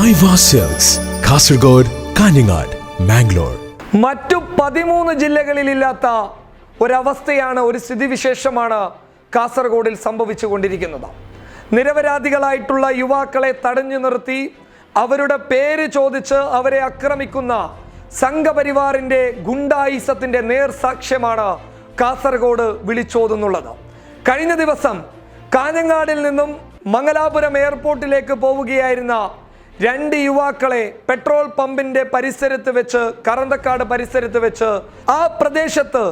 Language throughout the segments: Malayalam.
മൈവാ സിൽക്സ്, കാസർഗോഡ്, കാഞ്ഞങ്ങാട്, മാംഗ്ലൂർ. മറ്റു 13 ജില്ലകളിലില്ലാത്ത ഒരവസ്ഥയാണ്, ഒരു സ്ഥിതിവിശേഷമാണ് കാസർഗോഡിൽ സംഭവിച്ചുകൊണ്ടിരിക്കുന്നത്. നിരപരാധികളായിട്ടുള്ള യുവാക്കളെ തടഞ്ഞു നിർത്തി അവരുടെ പേര് ചോദിച്ച് അവരെ ആക്രമിക്കുന്ന സംഘപരിവാറിന്റെ ഗുണ്ടായിസത്തിന്റെ നേർസാക്ഷ്യമാണ് കാസർഗോഡ് വിളിച്ചോതുന്നുള്ളത്. കഴിഞ്ഞ ദിവസം കാഞ്ഞങ്ങാടിൽ നിന്നും മംഗലാപുരം എയർപോർട്ടിലേക്ക് പോവുകയായിരുന്ന 2 യുവാക്കളെ പെട്രോൾ പമ്പിന്റെ പരിസരത്ത് വെച്ച്, കറന്തക്കാട് പരിസരത്ത് വെച്ച് ആ പ്രദേശത്ത്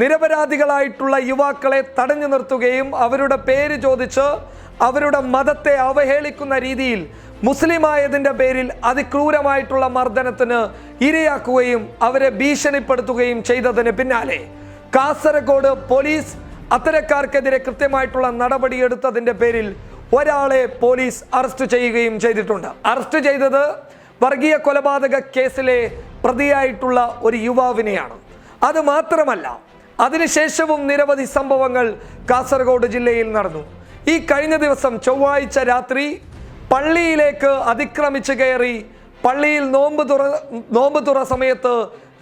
നിരപരാധികളായിട്ടുള്ള യുവാക്കളെ തടഞ്ഞു നിർത്തുകയും അവരുടെ പേര് ചോദിച്ച് അവരുടെ മതത്തെ അവഹേളിക്കുന്ന രീതിയിൽ മുസ്ലിമായതിൻ്റെ പേരിൽ അതിക്രൂരമായിട്ടുള്ള മർദ്ദനത്തിന് ഇരയാക്കുകയും അവരെ ഭീഷണിപ്പെടുത്തുകയും ചെയ്തതിന് പിന്നാലെ കാസർഗോഡ് പോലീസ് അത്തരക്കാർക്കെതിരെ കൃത്യമായിട്ടുള്ള നടപടിയെടുത്തതിൻ്റെ പേരിൽ ഒരാളെ പോലീസ് അറസ്റ്റ് ചെയ്യുകയും ചെയ്തിട്ടുണ്ട്. അറസ്റ്റ് ചെയ്തത് വർഗീയ കൊലപാതക കേസിലെ പ്രതിയായിട്ടുള്ള ഒരു യുവാവിനെയാണ്. അത് മാത്രമല്ല, അതിനുശേഷവും നിരവധി സംഭവങ്ങൾ കാസർഗോഡ് ജില്ലയിൽ നടന്നു. ഈ കഴിഞ്ഞ ദിവസം ചൊവ്വാഴ്ച രാത്രി പള്ളിയിലേക്ക് അതിക്രമിച്ച് കയറി പള്ളിയിൽ നോമ്പ് തുറ സമയത്ത്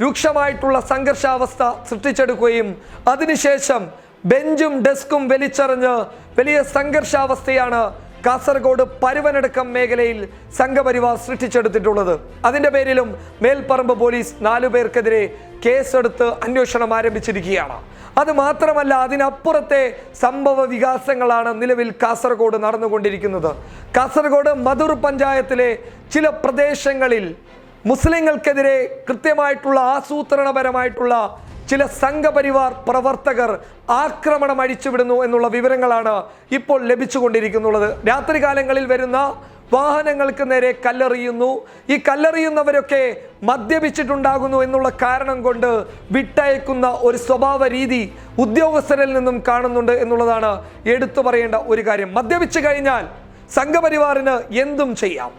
രൂക്ഷമായിട്ടുള്ള സംഘർഷാവസ്ഥ സൃഷ്ടിച്ചെടുക്കുകയും അതിനുശേഷം ബെഞ്ചും ഡെസ്കും വലിച്ചെറിഞ്ഞ് വലിയ സംഘർഷാവസ്ഥയാണ് കാസർഗോഡ് പരുവനടക്കം മേഖലയിൽ സംഘപരിവാർ സൃഷ്ടിച്ചെടുത്തിട്ടുള്ളത്. അതിൻ്റെ പേരിലും മേൽപ്പറമ്പ് പോലീസ് 4 പേർക്കെതിരെ കേസെടുത്ത് അന്വേഷണം ആരംഭിച്ചിരിക്കുകയാണ്. അത് മാത്രമല്ല, അതിനപ്പുറത്തെ സംഭവ വികാസങ്ങളാണ് നിലവിൽ കാസർഗോഡ് നടന്നുകൊണ്ടിരിക്കുന്നത്. കാസർഗോഡ് മധുർ പഞ്ചായത്തിലെ ചില പ്രദേശങ്ങളിൽ മുസ്ലിങ്ങൾക്കെതിരെ കൃത്യമായിട്ടുള്ള ആസൂത്രണപരമായിട്ടുള്ള ചില സംഘപരിവാർ പ്രവർത്തകർ ആക്രമണം അഴിച്ചുവിടുന്നു എന്നുള്ള വിവരങ്ങളാണ് ഇപ്പോൾ ലഭിച്ചുകൊണ്ടിരിക്കുന്നത്. രാത്രികാലങ്ങളിൽ വരുന്ന വാഹനങ്ങൾക്ക് നേരെ കല്ലെറിയുന്നു. ഈ കല്ലെറിയുന്നവരൊക്കെ മദ്യപിച്ചിട്ടുണ്ടാകുന്നു എന്നുള്ള കാരണം കൊണ്ട് വിട്ടയക്കുന്ന ഒരു സ്വഭാവ രീതി ഉദ്യോഗസ്ഥരിൽ നിന്നും കാണുന്നുണ്ട് എന്നുള്ളതാണ് എടുത്തു പറയേണ്ട ഒരു കാര്യം. മദ്യപിച്ചു കഴിഞ്ഞാൽ സംഘപരിവാറിന് എന്തും ചെയ്യാം.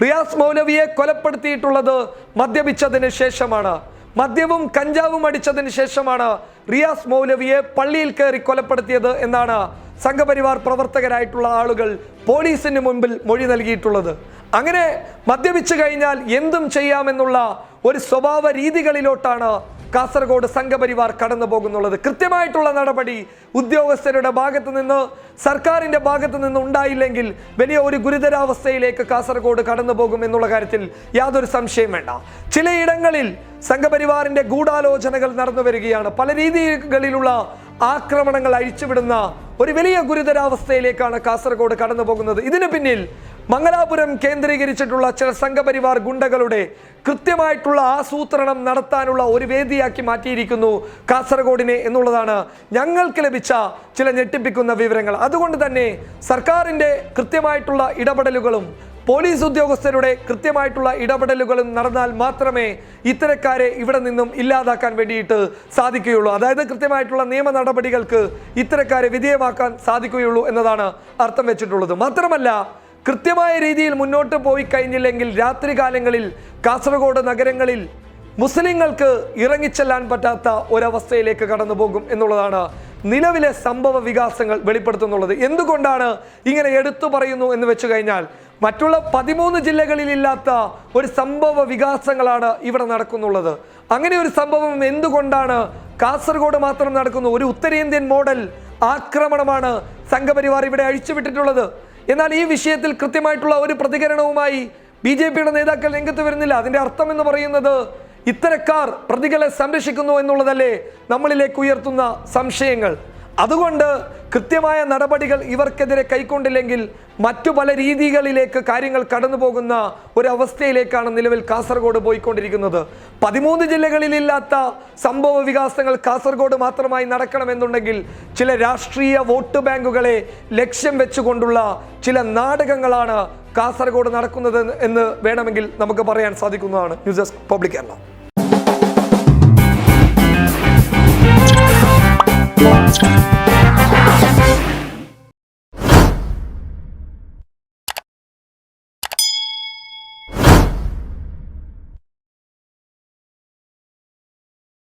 റിയാസ് മൗലവിയെ കൊലപ്പെടുത്തിയിട്ടുള്ളത് മദ്യപിച്ചതിന് ശേഷമാണ്. മദ്യവും കഞ്ചാവും അടിച്ചതിന് ശേഷമാണ് റിയാസ് മൗലവിയെ പള്ളിയിൽ കയറി കൊലപ്പെടുത്തിയത് എന്നാണ് സംഘപരിവാർ പ്രവർത്തകരായിട്ടുള്ള ആളുകൾ പോലീസിന് മുൻപിൽ മൊഴി നൽകിയിട്ടുള്ളത്. അങ്ങനെ മദ്യപിച്ചു കഴിഞ്ഞാൽ എന്തും ചെയ്യാമെന്നുള്ള ഒരു സ്വഭാവ രീതികളിലോട്ടാണ് കാസർഗോഡ് സംഘപരിവാർ കടന്നു പോകുന്നുള്ളത്. കൃത്യമായിട്ടുള്ള നടപടി ഉദ്യോഗസ്ഥരുടെ ഭാഗത്ത് നിന്ന്, സർക്കാരിൻ്റെ ഭാഗത്ത് നിന്ന് ഉണ്ടായില്ലെങ്കിൽ വലിയ ഒരു ഗുരുതരാവസ്ഥയിലേക്ക് കാസർഗോഡ് കടന്നു പോകും എന്നുള്ള കാര്യത്തിൽ യാതൊരു സംശയം വേണ്ട. ചിലയിടങ്ങളിൽ സംഘപരിവാറിന്റെ ഗൂഢാലോചനകൾ നടന്നു വരികയാണ്. പല രീതികളിലുള്ള ആക്രമണങ്ങൾ അഴിച്ചുവിടുന്ന ഒരു വലിയ ഗുരുതരാവസ്ഥയിലേക്കാണ് കാസർഗോഡ് കടന്നു പോകുന്നത്. ഇതിനു പിന്നിൽ മംഗലാപുരം കേന്ദ്രീകരിച്ചിട്ടുള്ള ചില സംഘപരിവാർ ഗുണ്ടകളുടെ കൃത്യമായിട്ടുള്ള ആസൂത്രണം നടത്താനുള്ള ഒരു വേദിയാക്കി മാറ്റിയിരിക്കുന്നു കാസർഗോഡിനെ എന്നുള്ളതാണ് ഞങ്ങൾക്ക് ലഭിച്ച ചില ഞെട്ടിപ്പിക്കുന്ന വിവരങ്ങൾ. അതുകൊണ്ട് തന്നെ സർക്കാരിൻ്റെ കൃത്യമായിട്ടുള്ള ഇടപെടലുകളും പോലീസ് ഉദ്യോഗസ്ഥരുടെ കൃത്യമായിട്ടുള്ള ഇടപെടലുകളും നടന്നാൽ മാത്രമേ ഇത്തരക്കാരെ ഇവിടെ നിന്നും ഇല്ലാതാക്കാൻ വേണ്ടിയിട്ട് സാധിക്കുകയുള്ളൂ. അതായത് കൃത്യമായിട്ടുള്ള നിയമ നടപടികൾക്ക് ഇത്തരക്കാരെ വിധേയമാക്കാൻ സാധിക്കുകയുള്ളൂ എന്നതാണ് അർത്ഥം വെച്ചിട്ടുള്ളത്. മാത്രമല്ല, കൃത്യമായ രീതിയിൽ മുന്നോട്ട് പോയി കഴിഞ്ഞില്ലെങ്കിൽ രാത്രികാലങ്ങളിൽ കാസർഗോഡ് നഗരങ്ങളിൽ മുസ്ലിങ്ങൾക്ക് ഇറങ്ങിച്ചെല്ലാൻ പറ്റാത്ത ഒരവസ്ഥയിലേക്ക് കടന്നു പോകും എന്നുള്ളതാണ് നിലവിലെ സംഭവ വികാസങ്ങൾ വെളിപ്പെടുത്തുന്നുള്ളത്. എന്തുകൊണ്ടാണ് ഇങ്ങനെ എടുത്തു പറയുന്നു എന്ന് വെച്ച് കഴിഞ്ഞാൽ, മറ്റുള്ള 13 ജില്ലകളിലില്ലാത്ത ഒരു സംഭവ വികാസങ്ങളാണ് ഇവിടെ നടക്കുന്നുള്ളത്. അങ്ങനെ ഒരു സംഭവം എന്തുകൊണ്ടാണ് കാസർഗോഡ് മാത്രം നടക്കുന്നു? ഒരു ഉത്തരേന്ത്യൻ മോഡൽ ആക്രമണമാണ് സംഘപരിവാർ ഇവിടെ അഴിച്ചുവിട്ടിട്ടുള്ളത്. എന്നാൽ ഈ വിഷയത്തിൽ കൃത്യമായിട്ടുള്ള ഒരു പ്രതികരണവുമായി BJPയുടെ നേതാക്കൾ രംഗത്ത് വരുന്നില്ല. അതിൻ്റെ അർത്ഥം എന്ന് പറയുന്നത് ഇത്തരക്കാർ പ്രതികളെ സംരക്ഷിക്കുന്നു എന്നുള്ളതല്ലേ നമ്മളിലേക്ക് ഉയർത്തുന്ന സംശയങ്ങൾ. അതുകൊണ്ട് കൃത്യമായ നടപടികൾ ഇവർക്കെതിരെ കൈക്കൊണ്ടില്ലെങ്കിൽ മറ്റു പല രീതികളിലേക്ക് കാര്യങ്ങൾ കടന്നു പോകുന്ന ഒരവസ്ഥയിലേക്കാണ് നിലവിൽ കാസർഗോഡ് പോയിക്കൊണ്ടിരിക്കുന്നത്. 13 ജില്ലകളിലില്ലാത്ത സംഭവ വികാസങ്ങൾ കാസർഗോഡ് മാത്രമായി നടക്കണമെന്നുണ്ടെങ്കിൽ ചില രാഷ്ട്രീയ വോട്ട് ബാങ്കുകളെ ലക്ഷ്യം വെച്ചുകൊണ്ടുള്ള ചില നാടകങ്ങളാണ് കാസർഗോഡ് നടക്കുന്നത് എന്ന് വേണമെങ്കിൽ നമുക്ക് പറയാൻ സാധിക്കുന്നതാണ്. News desk public Kerala.